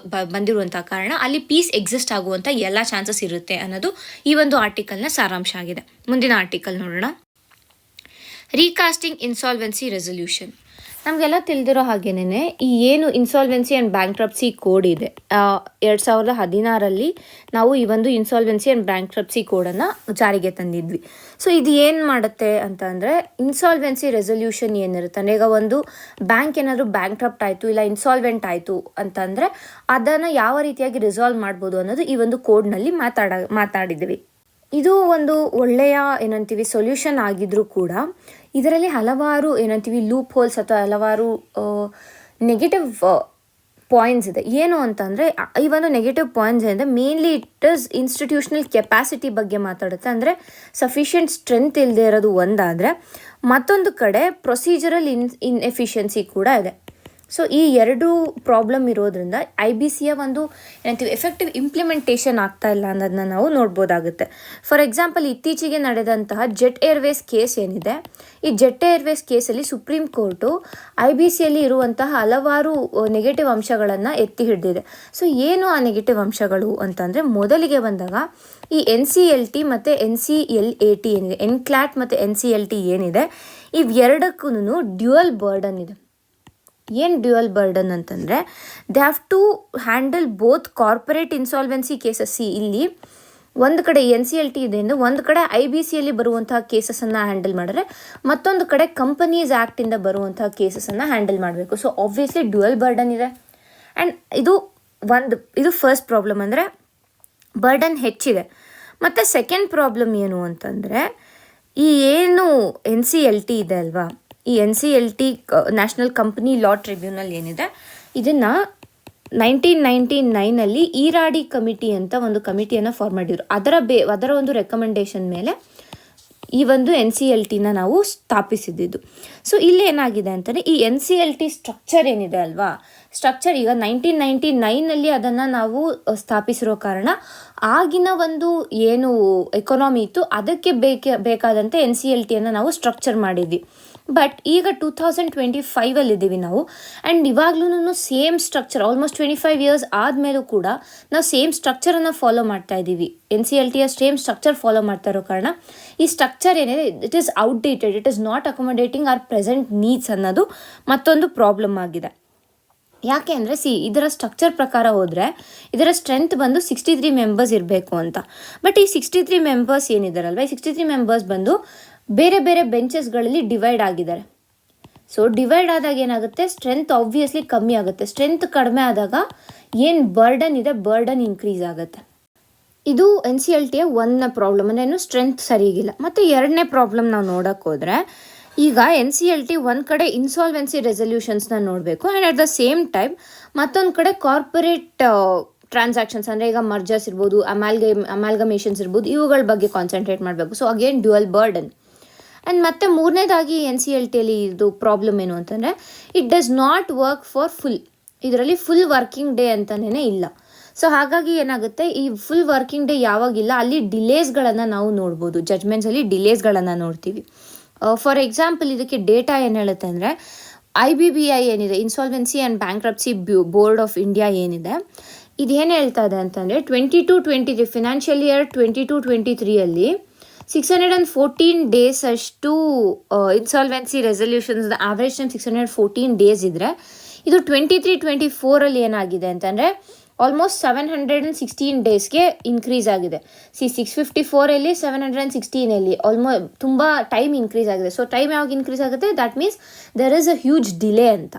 ಬಂದಿರುವಂಥ ಕಾರಣ ಅಲ್ಲಿ ಪೀಸ್ ಎಕ್ಸಿಸ್ಟ್ ಆಗುವಂಥ ಎಲ್ಲ ಚಾನ್ಸಸ್ ಇರುತ್ತೆ ಅನ್ನೋದು ಈ ಒಂದು ಆರ್ಟಿಕಲ್ನ ಸಾರಾಂಶ ಆಗಿದೆ. ಮುಂದಿನ ಆರ್ಟಿಕಲ್ ನೋಡೋಣ. ರೀಕಾಸ್ಟಿಂಗ್ ಇನ್ಸಾಲ್ವೆನ್ಸಿ ರೆಸೊಲ್ಯೂಷನ್. ನಮಗೆಲ್ಲ ತಿಳಿದಿರೋ ಹಾಗೇನೆ ಈ ಏನು ಇನ್ಸಾಲ್ವೆನ್ಸಿ ಆ್ಯಂಡ್ ಬ್ಯಾಂಕ್ರಪ್ಸಿ ಕೋಡ್ ಇದೆ, 2016 ನಾವು ಈ ಒಂದು ಇನ್ಸಾಲ್ವೆನ್ಸಿ ಆ್ಯಂಡ್ ಬ್ಯಾಂಕ್ರಪ್ಸಿ ಕೋಡನ್ನು ಜಾರಿಗೆ ತಂದಿದ್ವಿ. ಸೊ ಇದು ಏನು ಮಾಡುತ್ತೆ ಅಂತ ಅಂದರೆ, ಇನ್ಸಾಲ್ವೆನ್ಸಿ ರೆಸೊಲ್ಯೂಷನ್ ಏನಿರುತ್ತೆ ಅಂದರೆ, ಈಗ ಒಂದು ಬ್ಯಾಂಕ್ ಏನಾದರೂ ಬ್ಯಾಂಕ್ರಪ್ಟ್ ಆಯಿತು ಇಲ್ಲ ಇನ್ಸಾಲ್ವೆಂಟ್ ಆಯಿತು ಅಂತಂದರೆ ಅದನ್ನು ಯಾವ ರೀತಿಯಾಗಿ ರಿಸಾಲ್ವ್ ಮಾಡ್ಬೋದು ಅನ್ನೋದು ಈ ಒಂದು ಕೋಡ್ನಲ್ಲಿ ಮಾತಾಡಿದ್ವಿ. ಇದು ಒಂದು ಒಳ್ಳೆಯ ಏನಂತೀವಿ ಸೊಲ್ಯೂಷನ್ ಆಗಿದ್ರೂ ಕೂಡ ಇದರಲ್ಲಿ ಹಲವಾರು ಏನಂತೀವಿ ಲೂಪ್ ಹೋಲ್ಸ್ ಅಥವಾ ಹಲವಾರು ನೆಗೆಟಿವ್ ಪಾಯಿಂಟ್ಸ್ ಇದೆ. ಏನು ಅಂತಂದರೆ, ಈ ಒಂದು ನೆಗೆಟಿವ್ ಪಾಯಿಂಟ್ಸ್ ಏನಿದೆ mainly it is institutional capacity ಬಗ್ಗೆ ಮಾತಾಡುತ್ತೆ. ಅಂದರೆ ಸಫಿಷಿಯೆಂಟ್ ಸ್ಟ್ರೆಂತ್ ಇಲ್ಲದೆ ಇರೋದು ಒಂದಾದರೆ, ಮತ್ತೊಂದು ಕಡೆ ಪ್ರೊಸೀಜರಲ್ ಇನ್ಎಫಿಷಿಯನ್ಸಿ ಕೂಡ ಇದೆ. ಸೊ ಈ ಎರಡು ಪ್ರಾಬ್ಲಮ್ ಇರೋದ್ರಿಂದ IBCಯ ಒಂದು ಏನಂತೀವಿ ಎಫೆಕ್ಟಿವ್ ಇಂಪ್ಲಿಮೆಂಟೇಷನ್ ಆಗ್ತಾ ಇಲ್ಲ ಅನ್ನೋದನ್ನ ನಾವು ನೋಡ್ಬೋದಾಗುತ್ತೆ. ಫಾರ್ ಎಕ್ಸಾಂಪಲ್ ಇತ್ತೀಚೆಗೆ ನಡೆದಂತಹ ಜೆಟ್ ಏರ್ವೇಸ್ ಕೇಸ್ ಏನಿದೆ, ಈ ಜೆಟ್ ಏರ್ವೇಸ್ ಕೇಸಲ್ಲಿ ಸುಪ್ರೀಂ ಕೋರ್ಟು IBCಯಲ್ಲಿ ಇರುವಂತಹ ಹಲವಾರು ನೆಗೆಟಿವ್ ಅಂಶಗಳನ್ನು ಎತ್ತಿ ಹಿಡಿದಿದೆ. ಸೊ ಏನು ಆ ನೆಗೆಟಿವ್ ಅಂಶಗಳು ಅಂತಂದರೆ, ಮೊದಲಿಗೆ ಬಂದಾಗ ಈ NCLT ಮತ್ತು NCLAT ಏನಿದೆ, NCLAT ಮತ್ತು NCLT ಏನಿದೆ, ಇವೆರಡಕ್ಕೂ ಡ್ಯುಯಲ್ ಬರ್ಡನ್ ಇದೆ. ಏನು ಡ್ಯುಯಲ್ ಬರ್ಡನ್ ಅಂತಂದರೆ, they have to handle both corporate insolvency cases. ಇಲ್ಲಿ ಒಂದು ಕಡೆ NCLT ಇದೆ ಅಂದರೆ ಒಂದು ಕಡೆ IBCಯಲ್ಲಿ ಬರುವಂತಹ ಕೇಸಸನ್ನು ಹ್ಯಾಂಡಲ್ ಮಾಡಿದ್ರೆ, ಮತ್ತೊಂದು ಕಡೆ ಕಂಪನೀಸ್ ಆ್ಯಕ್ಟಿಂದ ಬರುವಂತಹ ಕೇಸಸನ್ನು ಹ್ಯಾಂಡಲ್ ಮಾಡಬೇಕು. ಸೊ ಆಬ್ವಿಯಸ್ಲಿ ಡ್ಯುಯಲ್ ಬರ್ಡನ್ ಇದೆ. ಆ್ಯಂಡ್ ಇದು ಫಸ್ಟ್ ಪ್ರಾಬ್ಲಮ್, ಅಂದರೆ ಬರ್ಡನ್ ಹೆಚ್ಚಿದೆ. ಮತ್ತು ಸೆಕೆಂಡ್ ಪ್ರಾಬ್ಲಮ್ ಏನು ಅಂತಂದರೆ, ಈ ಏನು NCLT ಇದೆ ಅಲ್ವಾ, ಈ NCLT ನ್ಯಾಷನಲ್ ಕಂಪನಿ ಲಾ ಟ್ರಿಬ್ಯುನಲ್ ಏನಿದೆ, ಇದನ್ನು 1999 ಈರಾಡಿ ಕಮಿಟಿ ಅಂತ ಒಂದು ಕಮಿಟಿಯನ್ನು ಫಾರ್ಮ್ ಮಾಡಿದ್ರು. ಅದರ ಒಂದು ರೆಕಮೆಂಡೇಶನ್ ಮೇಲೆ ಈ ಒಂದು NCLTನ ನಾವು ಸ್ಥಾಪಿಸಿದ್ದು. ಸೊ ಇಲ್ಲಿ ಏನಾಗಿದೆ ಅಂತಂದರೆ, ಈ NCLT ಸ್ಟ್ರಕ್ಚರ್ ಏನಿದೆ ಅಲ್ವಾ, ಸ್ಟ್ರಕ್ಚರ್ ಈಗ 1999 ಅದನ್ನು ನಾವು ಸ್ಥಾಪಿಸಿರೋ ಕಾರಣ ಆಗಿನ ಒಂದು ಏನು ಎಕಾನಮಿ ಇತ್ತು ಅದಕ್ಕೆ ಬೇಕಾದಂತೆ NCLTಯನ್ನು ನಾವು ಸ್ಟ್ರಕ್ಚರ್ ಮಾಡಿದ್ವಿ. ಬಟ್ ಈಗ 2025 ನಾವು. ಆ್ಯಂಡ್ ಇವಾಗ್ಲೂ ಸೇಮ್ ಸ್ಟ್ರಕ್ಚರ್, ಆಲ್ಮೋಸ್ಟ್ 25 ಇಯರ್ಸ್ ಆದಮೇಲೂ ಕೂಡ ನಾವು ಸೇಮ್ ಸ್ಟ್ರಕ್ಚರನ್ನು ಫಾಲೋ ಮಾಡ್ತಾ ಇದ್ದೀವಿ. NCLTಯ ಸೇಮ್ ಸ್ಟ್ರಕ್ಚರ್ ಫಾಲೋ ಮಾಡ್ತಾ ಇರೋ ಕಾರಣ ಈ ಸ್ಟ್ರಕ್ಚರ್ ಏನಿದೆ, it is outdated, it is not accommodating our present needs ಅನ್ನೋದು ಮತ್ತೊಂದು ಪ್ರಾಬ್ಲಮ್ ಆಗಿದೆ. ಯಾಕೆ ಅಂದರೆ, ಇದರ ಸ್ಟ್ರಕ್ಚರ್ ಪ್ರಕಾರ ಹೋದರೆ ಇದರ ಸ್ಟ್ರೆಂತ್ ಬಂದು 63 ಮೆಂಬರ್ಸ್ ಇರಬೇಕು ಅಂತ. ಬಟ್ ಈ 63 ಮೆಂಬರ್ಸ್ ಏನಿದ್ದಾರಲ್ವ, ಈ 63 ಮೆಂಬರ್ಸ್ ಬಂದು ಬೇರೆ ಬೇರೆ ಬೆಂಚಸ್ಗಳಲ್ಲಿ ಡಿವೈಡ್ ಆಗಿದ್ದಾರೆ. ಸೊ ಡಿವೈಡ್ ಆದಾಗ ಏನಾಗುತ್ತೆ, ಸ್ಟ್ರೆಂತ್ ಆಬ್ವಿಯಸ್ಲಿ ಕಮ್ಮಿ ಆಗುತ್ತೆ. ಸ್ಟ್ರೆಂತ್ ಕಡಿಮೆ ಆದಾಗ ಏನು ಬರ್ಡನ್ ಇದೆ, ಬರ್ಡನ್ ಇನ್ಕ್ರೀಸ್ ಆಗುತ್ತೆ. ಇದು NCLTಯ ಒಂದನೇ ಪ್ರಾಬ್ಲಮ್, ಅಂದರೆ ಸ್ಟ್ರೆಂತ್ ಸರಿಗಿಲ್ಲ. ಮತ್ತು ಎರಡನೇ ಪ್ರಾಬ್ಲಮ್ ನಾವು ನೋಡೋಕ್ಕೆ ಹೋದರೆ, ಈಗ NCLT ಒಂದು ಕಡೆ ಇನ್ಸಾಲ್ವೆನ್ಸಿ ರೆಸಲ್ಯೂಷನ್ಸ್ನ ನೋಡಬೇಕು, and at the same time ಮತ್ತೊಂದು ಕಡೆ ಕಾರ್ಪೊರೇಟ್ ಟ್ರಾನ್ಸಾಕ್ಷನ್ಸ್, ಅಂದರೆ ಈಗ ಮರ್ಜರ್ಸ್ ಇರ್ಬೋದು, ಅಮಾಲ್ಗಮೇಷನ್ಸ್ ಇರ್ಬೋದು, ಇವುಗಳ ಬಗ್ಗೆ ಕಾನ್ಸಂಟ್ರೇಟ್ ಮಾಡಬೇಕು. So again dual burden. And ಮತ್ತು ಮೂರನೇದಾಗಿ NCLTಯಲ್ಲಿ ಇದು ಪ್ರಾಬ್ಲಮ್ ಏನು ಅಂತಂದರೆ, it does not work for full. ಇದರಲ್ಲಿ ಫುಲ್ ವರ್ಕಿಂಗ್ ಡೇ ಅಂತಲೇ ಇಲ್ಲ. ಸೊ ಹಾಗಾಗಿ ಏನಾಗುತ್ತೆ, ಈ ಫುಲ್ ವರ್ಕಿಂಗ್ ಡೇ ಯಾವಾಗಿಲ್ಲ ಅಲ್ಲಿ ಡಿಲೇಸ್ಗಳನ್ನು ನಾವು ನೋಡ್ಬೋದು. ಜಜ್ಮೆಂಟ್ಸಲ್ಲಿ ಡಿಲೇಸ್ಗಳನ್ನು ನೋಡ್ತೀವಿ. ಫಾರ್ ಎಕ್ಸಾಂಪಲ್ ಇದಕ್ಕೆ ಡೇಟಾ ಏನು ಹೇಳುತ್ತೆ ಅಂದರೆ, IBBI ಏನಿದೆ, insolvency and bankruptcy board of India ಏನಿದೆ, ಇದೇನು ಹೇಳ್ತಾ ಇದೆ ಅಂತಂದರೆ 22-23 ಫಿನಾನ್ಷಿಯಲ್ ಇಯರ್ 22-23 614 ಡೇಸ್ ಅಷ್ಟು insolvency resolutions average time 614 days ಇದ್ದರೆ, ಇದು 23-24 ಏನಾಗಿದೆ ಅಂತಂದರೆ ಆಲ್ಮೋಸ್ಟ್ 716 ಡೇಸ್ಗೆ ಇನ್ಕ್ರೀಸ್ ಆಗಿದೆ. 654 716 ತುಂಬ ಟೈಮ್ ಇನ್ಕ್ರೀಸ್ ಆಗಿದೆ. ಸೊ ಟೈಮ್ ಯಾವಾಗ ಇನ್ಕ್ರೀಸ್ ಆಗುತ್ತೆ, that means there is a huge delay ಅಂತ.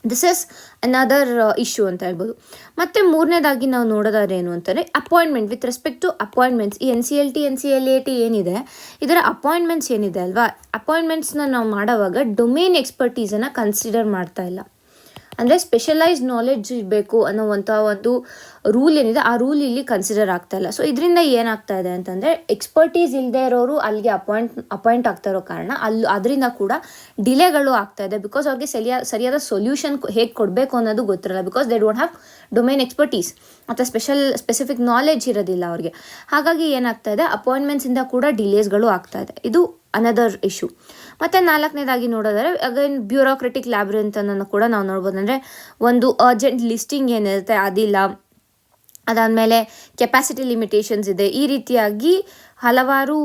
ದಿಸ್ ಇಸ್ ಅನದರ್ ಇಶ್ಯೂ ಅಂತ ಹೇಳ್ಬೋದು. ಮತ್ತು ಮೂರನೇದಾಗಿ ನಾವು ನೋಡೋದಾದ್ರೆ ಏನು ಅಂತಂದರೆ, appointment. With respect to appointments, ಈ NCLT NCLAT ಏನಿದೆ, ಇದರ ಅಪಾಯಿಂಟ್ಮೆಂಟ್ಸ್ ಏನಿದೆ ಅಲ್ವಾ, ಅಪಾಯಿಂಟ್ಮೆಂಟ್ಸ್ನ ನಾವು ಮಾಡೋವಾಗ ಡೊಮೇನ್ ಎಕ್ಸ್ಪರ್ಟೀಸನ್ನು ಕನ್ಸಿಡರ್ ಮಾಡ್ತಾ ಇಲ್ಲ. ಅಂದರೆ ಸ್ಪೆಷಲೈಸ್ಡ್ ನಾಲೆಡ್ಜ್ ಇರಬೇಕು ಅನ್ನೋವಂಥ ಒಂದು ರೂಲ್ ಏನಿದೆ, ಆ ರೂಲ್ ಇಲ್ಲಿ ಕನ್ಸಿಡರ್ ಆಗ್ತಾ ಇಲ್ಲ. ಸೊ ಇದರಿಂದ ಏನಾಗ್ತಾ ಇದೆ ಅಂತಂದರೆ, ಎಕ್ಸ್ಪರ್ಟೀಸ್ ಇಲ್ಲದೆ ಇರೋರು ಅಲ್ಲಿಗೆ ಅಪಾಯಿಂಟ್ ಆಗ್ತಾ ಇರೋ ಕಾರಣ ಅದರಿಂದ ಕೂಡ ಡಿಲೇಗಳು ಆಗ್ತಾ ಇದೆ. ಬಿಕಾಸ್ ಅವ್ರಿಗೆ ಸರಿಯಾದ ಸೊಲ್ಯೂಷನ್ ಹೇಗೆ ಕೊಡಬೇಕು ಅನ್ನೋದು ಗೊತ್ತಿರಲ್ಲ. Because they don't have domain expertise ಮತ್ತು ಸ್ಪೆಸಿಫಿಕ್ ನಾಲೆಡ್ಜ್ ಇರೋದಿಲ್ಲ ಅವ್ರಿಗೆ. ಹಾಗಾಗಿ ಏನಾಗ್ತಾ ಇದೆ, ಅಪಾಯಿಂಟ್ಮೆಂಟ್ಸಿಂದ ಕೂಡ ಡಿಲೇಸ್ಗಳು ಆಗ್ತಾ ಇದೆ. ಇದು ಅನದರ್ ಇಶ್ಯೂ. ಮತ್ತು ನಾಲ್ಕನೇದಾಗಿ ನೋಡೋದಾದ್ರೆ, ಅಗೇನ್ ಬ್ಯೂರೋಕ್ರೆಟಿಕ್ ಲ್ಯಾಬ್ರಿಂತ್ ಅನ್ನು ಕೂಡ ನಾವು ನೋಡ್ಬೋದು. ಅಂದರೆ ಒಂದು ಅರ್ಜೆಂಟ್ ಲಿಸ್ಟಿಂಗ್ ಏನಿರುತ್ತೆ ಅದಿಲ್ಲ, ಅದಾದಮೇಲೆ ಕೆಪಾಸಿಟಿ ಲಿಮಿಟೇಷನ್ಸ್ ಇದೆ, ಈ ರೀತಿಯಾಗಿ ಹಲವಾರು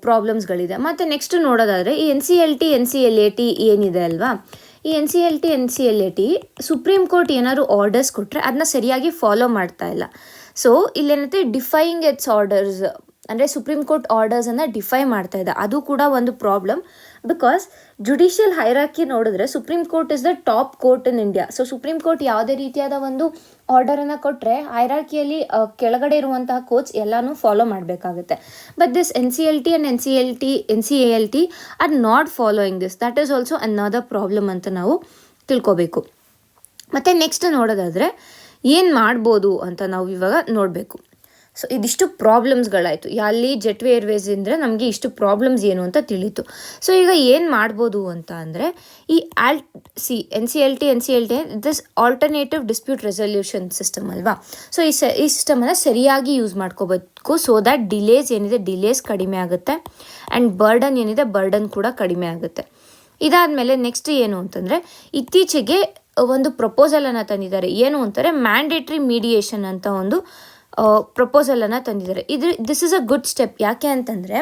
ಪ್ರಾಬ್ಲಮ್ಸ್ಗಳಿದೆ. ಮತ್ತು ನೆಕ್ಸ್ಟ್ ನೋಡೋದಾದರೆ, ಈ NCLT NCLAT ಏನಿದೆ ಅಲ್ವಾ, ಈ NCLT NCLAT ಸುಪ್ರೀಂ ಕೋರ್ಟ್ ಏನಾದ್ರು ಆರ್ಡರ್ಸ್ ಕೊಟ್ಟರೆ ಅದನ್ನ ಸರಿಯಾಗಿ ಫಾಲೋ ಮಾಡ್ತಾ ಇಲ್ಲ. ಸೊ ಇಲ್ಲೇನಂತೆ ಡಿಫೈಯಿಂಗ್ ಇಟ್ಸ್ ಆರ್ಡರ್ಸ್, ಅಂದರೆ ಸುಪ್ರೀಂ ಕೋರ್ಟ್ ಆರ್ಡರ್ಸನ್ನು ಡಿಫೈ ಮಾಡ್ತಾ ಇದೆ. ಅದು ಕೂಡ ಒಂದು ಪ್ರಾಬ್ಲಮ್. ಬಿಕಾಸ್ ಜುಡಿಷಿಯಲ್ ಹೈರಾರ್ಕಿ ನೋಡಿದ್ರೆ supreme court is the top court in India. So supreme court ಯಾವುದೇ ರೀತಿಯಾದ ಒಂದು ಆರ್ಡರನ್ನು ಕೊಟ್ಟರೆ ಹೈರಾರ್ಕಿಯಲ್ಲಿ ಕೆಳಗಡೆ ಇರುವಂತಹ ಕೋರ್ಟ್ಸ್ ಎಲ್ಲನೂ ಫಾಲೋ ಮಾಡಬೇಕಾಗುತ್ತೆ. But this NCLT and NCALT are not following this. That is also another problem ಅಂತ ನಾವು ತಿಳ್ಕೊಬೇಕು. ಮತ್ತು ನೆಕ್ಸ್ಟ್ ನೋಡೋದಾದರೆ ಏನು ಮಾಡ್ಬೋದು ಅಂತ ನಾವು ಇವಾಗ ನೋಡಬೇಕು. ಸೊ ಇದಿಷ್ಟು ಪ್ರಾಬ್ಲಮ್ಸ್ಗಳಾಯಿತು. ಅಲ್ಲಿ ಜೆಟ್ವೇ ಏರ್ವೇಸ್ ಅಂದರೆ ನಮಗೆ ಇಷ್ಟು ಪ್ರಾಬ್ಲಮ್ಸ್ ಏನು ಅಂತ ತಿಳಿತು. ಸೊ ಈಗ ಏನು ಮಾಡ್ಬೋದು ಅಂತ ಅಂದರೆ ಈ NCLT this alternative dispute resolution system ಅಲ್ವಾ. ಸೊ ಈ ಸಿಸ್ಟಮನ್ನು ಸರಿಯಾಗಿ ಯೂಸ್ ಮಾಡ್ಕೋಬೇಕು. ಸೊ ದ್ಯಾಟ್ ಡಿಲೇಸ್ ಕಡಿಮೆ ಆಗುತ್ತೆ ಆ್ಯಂಡ್ ಬರ್ಡನ್ ಕೂಡ ಕಡಿಮೆ ಆಗುತ್ತೆ. ಇದಾದಮೇಲೆ ನೆಕ್ಸ್ಟ್ ಏನು ಅಂತಂದರೆ ಇತ್ತೀಚೆಗೆ ಒಂದು ಪ್ರಪೋಸಲನ್ನು ತಂದಿದ್ದಾರೆ. ಏನು ಅಂತಾರೆ, ಮ್ಯಾಂಡೇಟ್ರಿ ಮೀಡಿಯೇಷನ್ ಅಂತ ಒಂದು ಪ್ರಪೋಸಲನ್ನು ತಂದಿದ್ದಾರೆ. This is a good step. ಯಾಕೆ ಅಂತಂದರೆ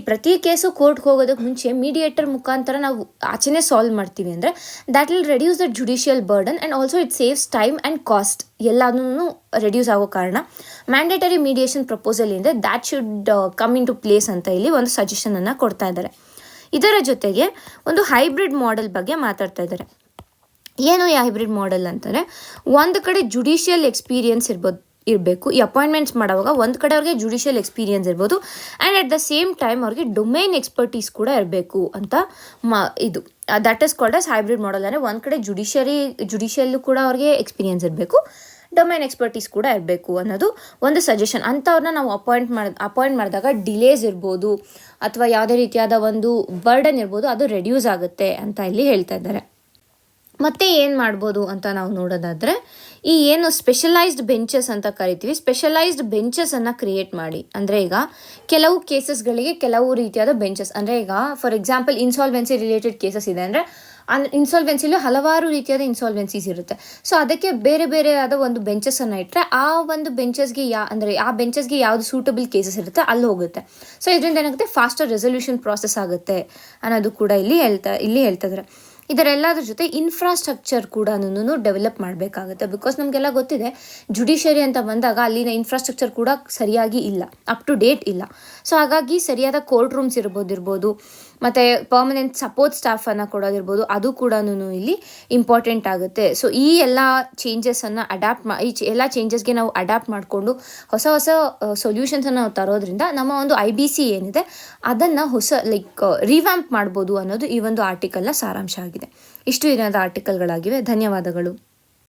ಪ್ರತಿ ಕೇಸು ಕೋರ್ಟ್ಗೆ ಹೋಗೋದಕ್ಕೆ ಮುಂಚೆ ಮೀಡಿಯೇಟರ್ ಮುಖಾಂತರ ನಾವು ಆಚೆನೇ ಸಾಲ್ವ್ ಮಾಡ್ತೀವಿ ಅಂದರೆ that will reduce the judicial burden and also it saves time and cost ಎಲ್ಲನೂ ರೆಡ್ಯೂಸ್ ಆಗೋ ಕಾರಣ ಮ್ಯಾಂಡೇಟರಿ ಮೀಡಿಯೇಷನ್ ಪ್ರಪೋಸಲ್ ಏನಿದೆ that should come into place ಅಂತ ಇಲ್ಲಿ ಒಂದು ಸಜೆಷನನ್ನು ಕೊಡ್ತಾ ಇದ್ದಾರೆ. ಇದರ ಜೊತೆಗೆ ಒಂದು ಹೈಬ್ರಿಡ್ ಮಾಡೆಲ್ ಬಗ್ಗೆ ಮಾತಾಡ್ತಾ ಇದ್ದಾರೆ. ಏನು ಈ ಹೈಬ್ರಿಡ್ ಮಾಡೆಲ್ ಅಂತಂದರೆ ಒಂದು ಕಡೆ ಜುಡಿಷಿಯಲ್ ಎಕ್ಸ್ಪೀರಿಯನ್ಸ್ ಇರಬೇಕು. ಈ ಅಪಾಯಿಂಟ್ಮೆಂಟ್ಸ್ ಮಾಡುವಾಗ ಒಂದು ಕಡೆ ಅವ್ರಿಗೆ ಜುಡಿಷಿಯಲ್ ಎಕ್ಸ್ಪೀರಿಯನ್ಸ್ ಇರ್ಬೋದು and at the same time ಅವ್ರಿಗೆ ಡೊಮೈನ್ ಎಕ್ಸ್ಪರ್ಟೀಸ್ ಕೂಡ ಇರಬೇಕು ಅಂತ ಇದು that is called as hybrid model. ಅಂದರೆ ಒಂದು ಕಡೆ ಜುಡಿಷಿಯಲ್ಲೂ ಕೂಡ ಅವ್ರಿಗೆ ಎಕ್ಸ್ಪೀರಿಯನ್ಸ್ ಇರಬೇಕು, ಡೊಮೈನ್ ಎಕ್ಸ್ಪರ್ಟೀಸ್ ಕೂಡ ಇರಬೇಕು ಅನ್ನೋದು ಒಂದು ಸಜೆಷನ್. ಅಂಥವ್ರನ್ನ ನಾವು ಅಪಾಯಿಂಟ್ ಮಾಡಿದಾಗ ಡಿಲೇಸ್ ಇರ್ಬೋದು ಅಥವಾ ಯಾವುದೇ ರೀತಿಯಾದ ಒಂದು ಬರ್ಡನ್ ಇರ್ಬೋದು, ಅದು ರೆಡ್ಯೂಸ್ ಆಗುತ್ತೆ ಅಂತ ಇಲ್ಲಿ ಹೇಳ್ತಾ ಇದ್ದಾರೆ. ಮತ್ತೆ ಏನು ಮಾಡ್ಬೋದು ಅಂತ ನಾವು ನೋಡೋದಾದರೆ ಈ ಏನು ಸ್ಪೆಷಲೈಸ್ಡ್ ಬೆಂಚಸ್ ಅಂತ ಕರಿತೀವಿ, ಸ್ಪೆಷಲೈಸ್ಡ್ ಬೆಂಚಸನ್ನು ಕ್ರಿಯೇಟ್ ಮಾಡಿ. ಅಂದರೆ ಈಗ ಕೆಲವು ಕೇಸಸ್ಗಳಿಗೆ ಕೆಲವು ರೀತಿಯಾದ ಬೆಂಚಸ್, ಅಂದರೆ ಈಗ for example insolvency related cases ಇದೆ ಅಂದರೆ ಇನ್ಸಾಲ್ವೆನ್ಸಿಲೂ ಹಲವಾರು ರೀತಿಯಾದ ಇನ್ಸಾಲ್ವೆನ್ಸೀಸ್ ಇರುತ್ತೆ. ಸೊ ಅದಕ್ಕೆ ಬೇರೆ ಬೇರೆಯಾದ ಒಂದು ಬೆಂಚಸನ್ನು ಇಟ್ಟರೆ ಆ ಒಂದು ಬೆಂಚಸ್ಗೆ ಆ ಬೆಂಚಸ್ಗೆ ಯಾವುದು ಸೂಟಬಲ್ ಕೇಸಸ್ ಇರುತ್ತೆ ಅಲ್ಲಿ ಹೋಗುತ್ತೆ. ಸೊ ಇದರಿಂದ ಏನಾಗುತ್ತೆ, ಫಾಸ್ಟರ್ ರೆಸಲ್ಯೂಷನ್ ಪ್ರಾಸೆಸ್ ಆಗುತ್ತೆ ಅನ್ನೋದು ಕೂಡ ಇಲ್ಲಿ ಹೇಳ್ತಾ ಇದ್ದಾರೆ. ಇದರೆಲ್ಲದ್ರ ಜೊತೆ ಇನ್ಫ್ರಾಸ್ಟ್ರಕ್ಚರ್ ಕೂಡ ಡೆವಲಪ್ ಮಾಡಬೇಕಾಗುತ್ತೆ. ಬಿಕಾಸ್ ನಮಗೆಲ್ಲ ಗೊತ್ತಿದೆ ಜುಡಿಷರಿ ಅಂತ ಬಂದಾಗ ಅಲ್ಲಿನ ಇನ್ಫ್ರಾಸ್ಟ್ರಕ್ಚರ್ ಕೂಡ ಸರಿಯಾಗಿ ಇಲ್ಲ, ಅಪ್ ಟು ಡೇಟ್ ಇಲ್ಲ. ಸೊ ಹಾಗಾಗಿ ಸರಿಯಾದ ಕೋರ್ಟ್ ರೂಮ್ಸ್ ಇರ್ಬೋದು ಮತ್ತು ಪರ್ಮನೆಂಟ್ ಸಪೋರ್ಟ್ ಸ್ಟಾಫನ್ನು ಕೊಡೋದಿರ್ಬೋದು, ಅದು ಕೂಡ ಇಲ್ಲಿ ಇಂಪಾರ್ಟೆಂಟ್ ಆಗುತ್ತೆ. ಸೊ ಈ ಎಲ್ಲ ಚೇಂಜಸನ್ನು ಎಲ್ಲ ಚೇಂಜಸ್ಗೆ ನಾವು ಅಡ್ಯಾಪ್ಟ್ ಮಾಡಿಕೊಂಡು ಹೊಸ ಸೊಲ್ಯೂಷನ್ಸನ್ನು ನಾವು ತರೋದ್ರಿಂದ ನಮ್ಮ ಒಂದು IBC ಏನಿದೆ ಅದನ್ನು ರಿವ್ಯಾಂಪ್ ಮಾಡ್ಬೋದು ಅನ್ನೋದು ಈ ಒಂದು ಆರ್ಟಿಕಲ್ನ ಸಾರಾಂಶ ಆಗಿದೆ. ಇಷ್ಟು ದಿನದ ಆರ್ಟಿಕಲ್ಗಳಾಗಿವೆ. ಧನ್ಯವಾದಗಳು.